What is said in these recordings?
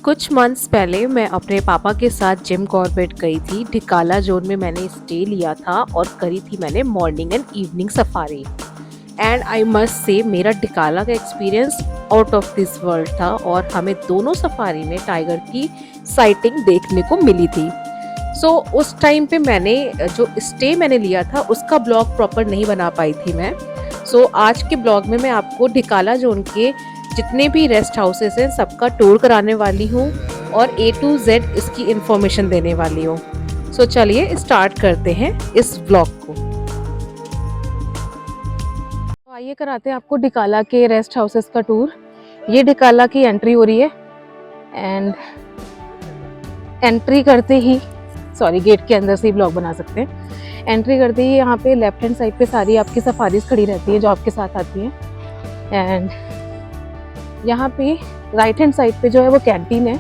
कुछ मंथ्स पहले मैं अपने पापा के साथ जिम कॉर्बेट गई थी। ढिकाला जोन में मैंने स्टे लिया था और करी थी मैंने morning and evening safari. And I must say मेरा ढिकाला का experience out of this world था और हमें दोनों सफारी में टाइगर की साइटिंग देखने को मिली थी। उस टाइम पे मैंने जो स्टे मैंने लिया था उसका ब्लॉग प्रॉपर नहीं बना पाई थी मैं। आज के ब्लॉग में मैं आपको ढिकाला जोन के जितने भी रेस्ट हाउसेस हैं सबका टूर कराने वाली हूँ और A to Z इसकी इंफॉर्मेशन देने वाली हूँ। चलिए स्टार्ट करते हैं इस ब्लॉग को। आइए कराते हैं आपको ढिकाला के रेस्ट हाउसेस का टूर। ये ढिकाला की एंट्री हो रही है एंड एंट्री करते ही गेट के अंदर से ही ब्लॉग बना सकते हैं। एंट्री करते ही यहाँ पे लेफ्ट हैंड साइड पे सारी आपकी सफारीज खड़ी रहती है जो आपके साथ आती हैं। एंड यहाँ पे राइट हैंड साइड पे जो है वो कैंटीन है,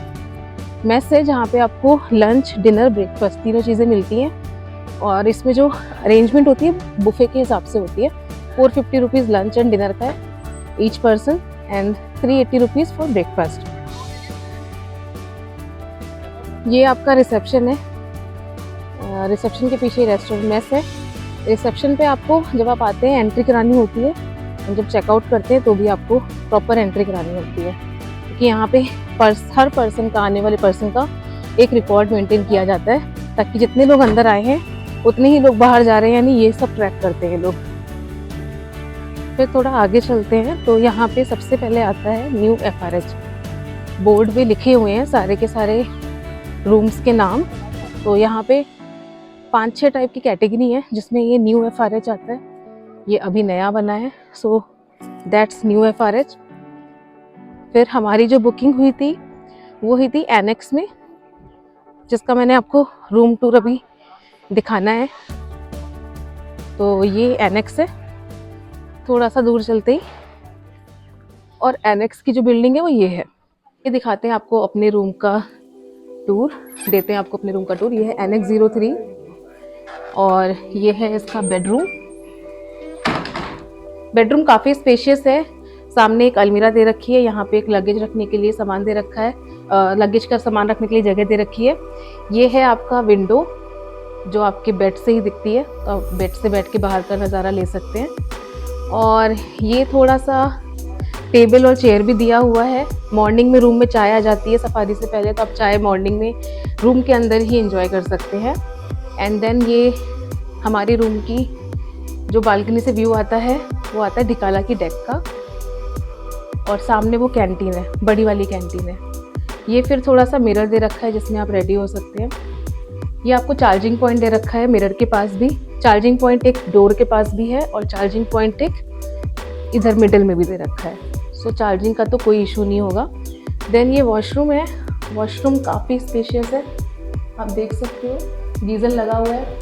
मेस है, जहाँ पे आपको लंच डिनर ब्रेकफास्ट तीनों चीज़ें मिलती हैं। और इसमें जो अरेंजमेंट होती है बुफे के हिसाब से होती है। 450 रुपीज़ लंच एंड डिनर का है each person and 380 rupees for breakfast. ये आपका रिसेप्शन है। रिसेप्शन के पीछे रेस्टोरेंट मेस है। रिसेप्शन पे आपको जब आप आते हैं एंट्री करानी होती है, जब चेकआउट करते हैं तो भी आपको प्रॉपर एंट्री करानी होती है, क्योंकि यहाँ पे हर पर्सन का, आने वाले पर्सन का एक रिकॉर्ड मेंटेन किया जाता है, ताकि जितने लोग अंदर आए हैं उतने ही लोग बाहर जा रहे हैं, यानी ये सब ट्रैक करते हैं लोग। फिर थोड़ा आगे चलते हैं तो यहाँ पे सबसे पहले आता है न्यू FRH। बोर्ड पे लिखे हुए हैं सारे के सारे रूम्स के नाम। तो यहाँ पे 5-6 टाइप की कैटेगरी है जिसमें ये न्यू FRH आता है। ये अभी नया बना है, सो दैट्स न्यू FRH। फिर हमारी जो बुकिंग हुई थी वो हुई थी एनेक्स में, जिसका मैंने आपको रूम टूर अभी दिखाना है। तो ये एनेक्स है, थोड़ा सा दूर चलते ही, और एनेक्स की जो बिल्डिंग है वो ये है। ये दिखाते हैं आपको अपने रूम का टूर, देते हैं आपको अपने रूम का टूर। ये है एनेक्स 03 और ये है इसका बेडरूम। बेडरूम काफ़ी स्पेशियस है। सामने एक अलमीरा दे रखी है, यहाँ पे एक लगेज रखने के लिए सामान दे रखा है, लगेज का सामान रखने के लिए जगह दे रखी है। ये है आपका विंडो जो आपके बेड से ही दिखती है, तो आप बेड से बैठ के बाहर का नज़ारा ले सकते हैं। और ये थोड़ा सा टेबल और चेयर भी दिया हुआ है। मॉर्निंग में रूम में चाय आ जाती है सफारी से पहले, तो आप चाय मॉर्निंग में रूम के अंदर ही एंजॉय कर सकते हैं। एंड देन ये हमारी रूम की जो बालकनी से व्यू आता है वो आता है ढिकाला की डेक का, और सामने वो कैंटीन है, बड़ी वाली कैंटीन है। ये फिर थोड़ा सा मिरर दे रखा है जिसमें आप रेडी हो सकते हैं। ये आपको चार्जिंग पॉइंट दे रखा है मिरर के पास भी, चार्जिंग पॉइंट एक डोर के पास भी है और चार्जिंग पॉइंट एक इधर मिडिल में भी दे रखा है। चार्जिंग का तो कोई इशू नहीं होगा। देन ये वॉशरूम है। वॉशरूम काफ़ी स्पेशियस है, आप देख सकते हो, गीज़र लगा हुआ है,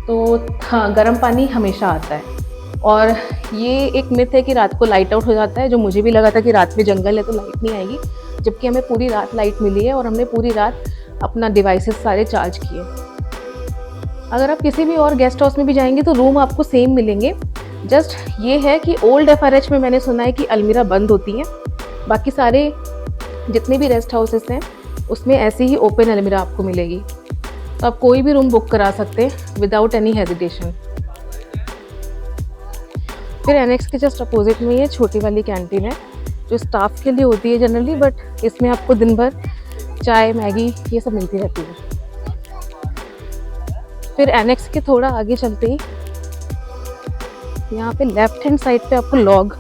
तो हाँ गर्म पानी हमेशा आता है। और ये एक मिथ है कि रात को लाइट आउट हो जाता है, जो मुझे भी लगा था कि रात में जंगल है तो लाइट नहीं आएगी, जबकि हमें पूरी रात लाइट मिली है और हमने पूरी रात अपना डिवाइसेस सारे चार्ज किए। अगर आप किसी भी और गेस्ट हाउस में भी जाएंगे तो रूम आपको सेम मिलेंगे। जस्ट ये है कि ओल्ड FRH में मैंने सुना है कि अलमीरा बंद होती है, बाकी सारे जितने भी रेस्ट हाउसेस हैं उसमें ऐसी ही ओपन अलमीरा आपको मिलेगी, तो आप कोई भी रूम बुक करा सकते हैं विदाउट एनी हेजिटेशन। फिर एनेक्स के जस्ट अपोजिट में ये छोटी वाली कैंटीन है जो स्टाफ के लिए होती है जनरली, बट इसमें आपको दिन भर चाय मैगी ये सब मिलती रहती है। फिर एनेक्स के थोड़ा आगे चलते ही यहाँ पे लेफ्ट हैंड साइड पे आपको लॉग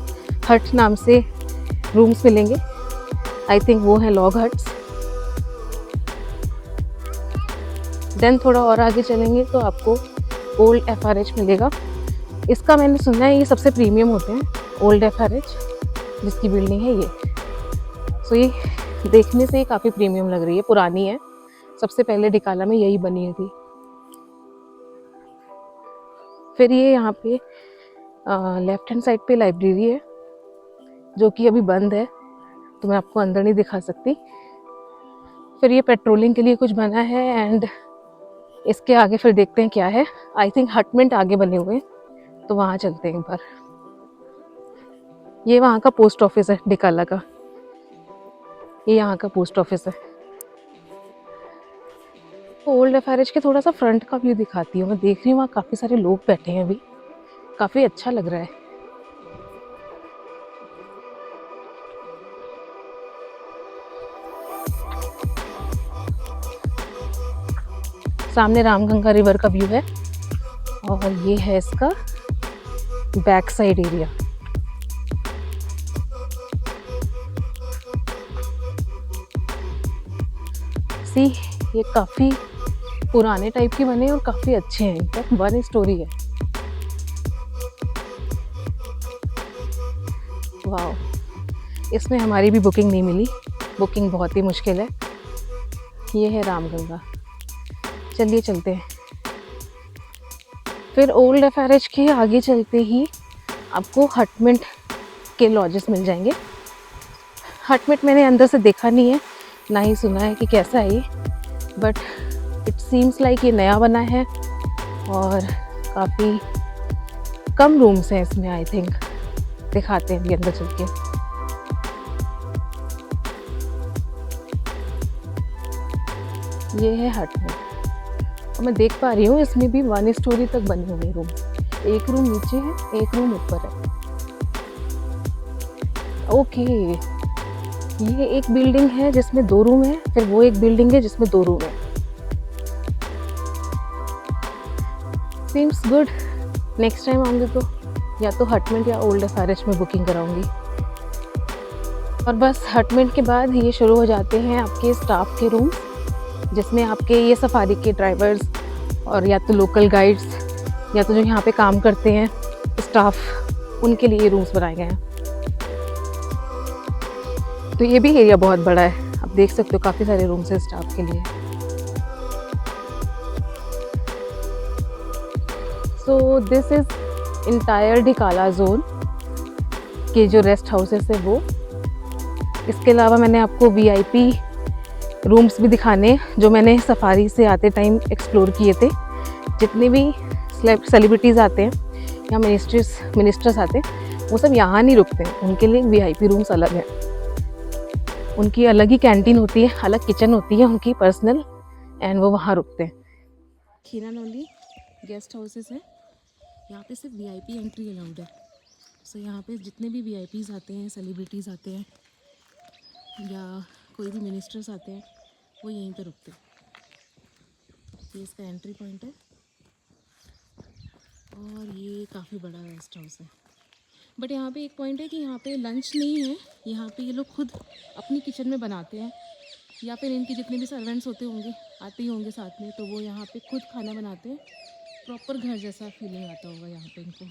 हट नाम से रूम्स मिलेंगे। आई थिंक वो हैं लॉग हट्स। देन थोड़ा और आगे चलेंगे तो आपको ओल्ड FRH मिलेगा। इसका मैंने सुना है ये सबसे प्रीमियम होते हैं, ओल्ड FRH जिसकी बिल्डिंग है ये। ये देखने से काफ़ी प्रीमियम लग रही है, पुरानी है, सबसे पहले ढिकाला में यही बनी थी। फिर ये यहाँ पे लेफ्ट हैंड साइड पे लाइब्रेरी है जो कि अभी बंद है, तो मैं आपको अंदर नहीं दिखा सकती। फिर ये पेट्रोलिंग के लिए कुछ बना है एंड इसके आगे फिर देखते हैं क्या है। आई थिंक हटमेंट आगे बने हुए हैं, तो वहाँ चलते हैं एक बार। ये वहाँ का पोस्ट ऑफिस है ढिकाला का, ये यहाँ का पोस्ट ऑफिस है। ओल्ड एफआरएच के थोड़ा सा फ्रंट का व्यू दिखाती हूँ। मैं देख रही हूँ वहाँ काफ़ी सारे लोग बैठे हैं अभी, काफ़ी अच्छा लग रहा है। सामने रामगंगा रिवर का व्यू है और ये है इसका बैक साइड एरिया। सी, ये काफ़ी पुराने टाइप के बने और काफ़ी अच्छे हैं। इनफैक्ट 1 स्टोरी है। वाह, इसमें हमारी भी बुकिंग नहीं मिली। बुकिंग बहुत ही मुश्किल है। ये है रामगंगा। चलिए चलते हैं। फिर ओल्ड एफआरएच के आगे चलते ही आपको हटमिंट के लॉजेस मिल जाएंगे। हटमिंट मैंने अंदर से देखा नहीं है, ना ही सुना है कि कैसा है ये, बट इट सीम्स लाइक ये नया बना है और काफ़ी कम रूम्स हैं इसमें। आई थिंक दिखाते हैं अभी अंदर चल के। ये है हटमिंट और मैं देख पा रही हूँ इसमें भी 1 स्टोरी तक बने हुए रूम। एक रूम नीचे है, एक रूम ऊपर है। ओके, ये एक बिल्डिंग है जिसमें 2 रूम है, फिर वो एक बिल्डिंग है जिसमें 2 रूम है। Seems good. नेक्स्ट टाइम आऊँगी तो या तो हटमिंट या ओल्ड एफआरएच में बुकिंग कराऊंगी। और बस हटमिंट के बाद ये शुरू हो जाते हैं आपके स्टाफ के रूम, जिसमें आपके ये सफारी के ड्राइवर्स और या तो लोकल गाइड्स या तो जो यहाँ पे काम करते हैं स्टाफ, उनके लिए रूम्स बनाए गए हैं। तो ये भी एरिया बहुत बड़ा है, आप देख सकते हो काफ़ी सारे रूम्स हैं स्टाफ के लिए। So this is entire Dhikala zone के जो रेस्ट हाउसेस है वो। इसके अलावा मैंने आपको वीआईपी रूम्स भी दिखाने जो मैंने सफारी से आते टाइम एक्सप्लोर किए थे। जितने भी सेलिब्रिटीज़ आते हैं या मिनिस्टर्स आते हैं, वो सब यहाँ नहीं रुकते हैं, उनके लिए वीआईपी रूम्स अलग हैं। उनकी अलग ही कैंटीन होती है, अलग किचन होती है उनकी पर्सनल, एंड वो वहाँ रुकते हैं। खीरानौली गेस्ट हाउसेस है, यहाँ पे सिर्फ वीआईपी एंट्री अलाउड है। सो यहाँ पे जितने भी वीआईपीज़ आते हैं, सेलिब्रिटीज़ आते हैं या कोई भी मिनिस्टर्स आते हैं, वो यहीं पे रुकते हैं। ये इसका एंट्री पॉइंट है और ये काफ़ी बड़ा रेस्ट हाउस है। बट यहाँ पे एक पॉइंट है कि यहाँ पे लंच नहीं है, यहाँ पे ये लोग खुद अपनी किचन में बनाते हैं, या फिर इनके जितने भी सर्वेंट्स होते होंगे, आते ही होंगे साथ में, तो वो यहाँ पे खुद खाना बनाते हैं। प्रॉपर घर जैसा फीलिंग आता होगा यहाँ पे इनको,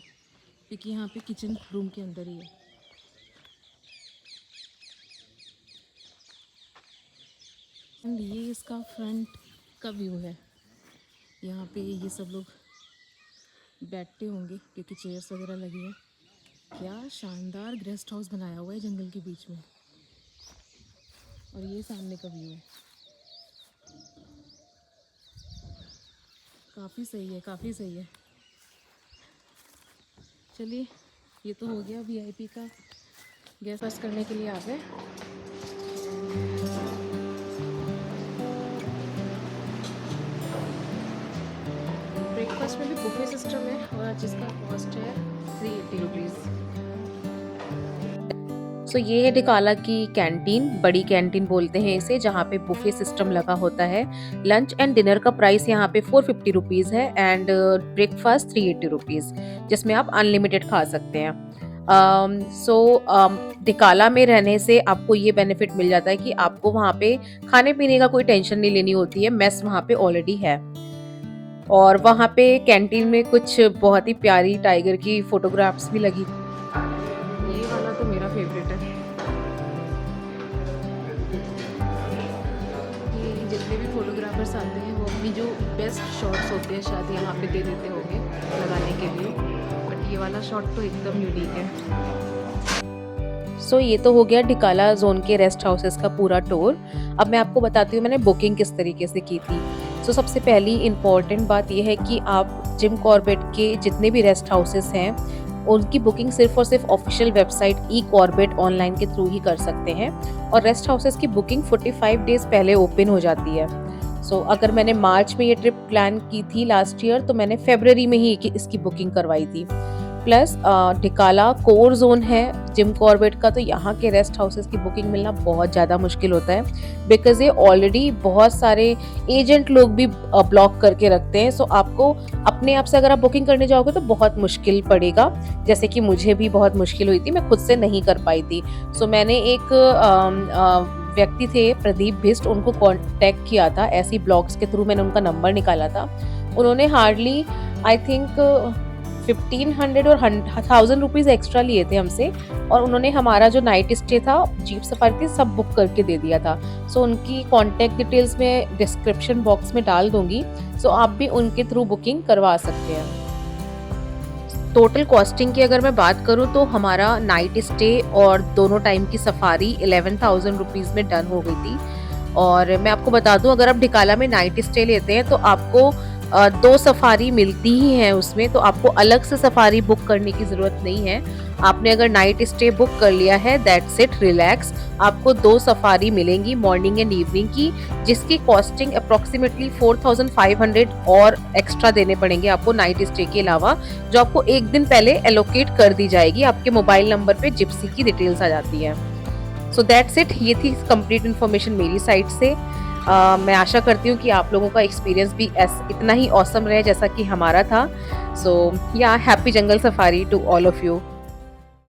क्योंकि यहाँ पे किचन रूम के अंदर ही है। एंड ये इसका फ्रंट का व्यू है। यहाँ पे ये सब लोग बैठते होंगे क्योंकि चेयर्स वगैरह लगी है। क्या शानदार गेस्ट हाउस बनाया हुआ है जंगल के बीच में। और ये सामने का व्यू है, काफ़ी सही है, काफ़ी सही है। चलिए, ये तो हो गया वीआईपी का। गेस्ट हाउस करने के लिए आ गए। ब्रेकफास्ट में भी बुफे सिस्टम है और जिसका कॉस्ट है 380 रुपीज़। सो ये है ढिकाला की कैंटीन, बड़ी कैंटीन बोलते हैं इसे, जहाँ पे बुफे सिस्टम लगा होता है। लंच एंड डिनर का प्राइस यहाँ पे 450 रुपीज़ है एंड ब्रेकफास्ट 380 रुपीज़, जिसमें आप अनलिमिटेड खा सकते हैं। ढिकाला में रहने से आपको ये बेनिफिट मिल जाता है कि आपको वहाँ पे खाने पीने का कोई टेंशन नहीं लेनी होती है, मेस वहाँ पे ऑलरेडी है। और वहाँ पे कैंटीन में कुछ बहुत ही प्यारी टाइगर की फोटोग्राफ्स भी लगी। ये वाला तो मेरा फेवरेट है। ये जितने भी फोटोग्राफर्स आते हैं वो अपनी जो बेस्ट शॉट्स होते हैं शायद यहाँ पे दे देते होंगे लगाने के लिए, बट ये वाला शॉट तो एकदम यूनिक है। सो ये तो हो गया ढिकाला जोन के रेस्ट हाउसेस का पूरा टूर। अब मैं आपको बताती हूँ मैंने बुकिंग किस तरीके से की थी। सो सबसे पहली इम्पॉर्टेंट बात यह है कि आप जिम कॉर्बेट के जितने भी रेस्ट हाउसेस हैं उनकी बुकिंग सिर्फ और सिर्फ ऑफिशियल वेबसाइट eCorbett ऑनलाइन के थ्रू ही कर सकते हैं, और रेस्ट हाउसेस की बुकिंग 45 डेज पहले ओपन हो जाती है। अगर मैंने मार्च में ये ट्रिप प्लान की थी लास्ट ईयर, तो मैंने फ़रवरी में ही इसकी बुकिंग करवाई थी। प्लस टिकाला कोर ज़ोन है जिम कॉर्बेट का, तो यहाँ के रेस्ट हाउसेस की बुकिंग मिलना बहुत ज़्यादा मुश्किल होता है, बिकॉज़ ये ऑलरेडी बहुत सारे एजेंट लोग भी ब्लॉक करके रखते हैं। आपको अपने आप से अगर आप बुकिंग करने जाओगे तो बहुत मुश्किल पड़ेगा, जैसे कि मुझे भी बहुत मुश्किल हुई थी, मैं खुद से नहीं कर पाई थी। मैंने एक व्यक्ति थे प्रदीप बिष्ट, उनको कॉन्टैक्ट किया था, ऐसी ब्लॉग्स के थ्रू मैंने उनका नंबर निकाला था। उन्होंने हार्डली आई थिंक 1500 और 1000 रुपीज़ एक्स्ट्रा लिए थे हमसे, और उन्होंने हमारा जो नाइट स्टे था, जीप सफारी थी, सब बुक करके दे दिया था। उनकी कॉन्टैक्ट डिटेल्स मैं डिस्क्रिप्शन बॉक्स में डाल दूंगी, आप भी उनके थ्रू बुकिंग करवा सकते हैं। टोटल कॉस्टिंग की अगर मैं बात करूं तो हमारा नाइट स्टे और दोनों टाइम की सफारी 11,000 रुपीज़ में डन हो गई थी। और मैं आपको बता दूं, अगर आप ढिकाला में नाइट स्टे लेते हैं तो आपको 2 सफारी मिलती ही हैं उसमें, तो आपको अलग से सफारी बुक करने की ज़रूरत नहीं है। आपने अगर नाइट स्टे बुक कर लिया है, दैट्स इट, रिलैक्स। आपको 2 सफारी मिलेंगी, मॉर्निंग एंड इवनिंग की, जिसकी कॉस्टिंग अप्रॉक्सीमेटली 4,500 और एक्स्ट्रा देने पड़ेंगे आपको नाइट स्टे के अलावा, जो आपको एक दिन पहले एलोकेट कर दी जाएगी। आपके मोबाइल नंबर पे जिप्सी की डिटेल्स आ जाती है। दैट्स इट, ये थी कंप्लीट इन्फॉर्मेशन मेरी साइड से। मैं आशा करती हूँ कि आप लोगों का एक्सपीरियंस भी इतना ही ऑसम रहे जैसा कि हमारा था। Happy jungle safari to all of you.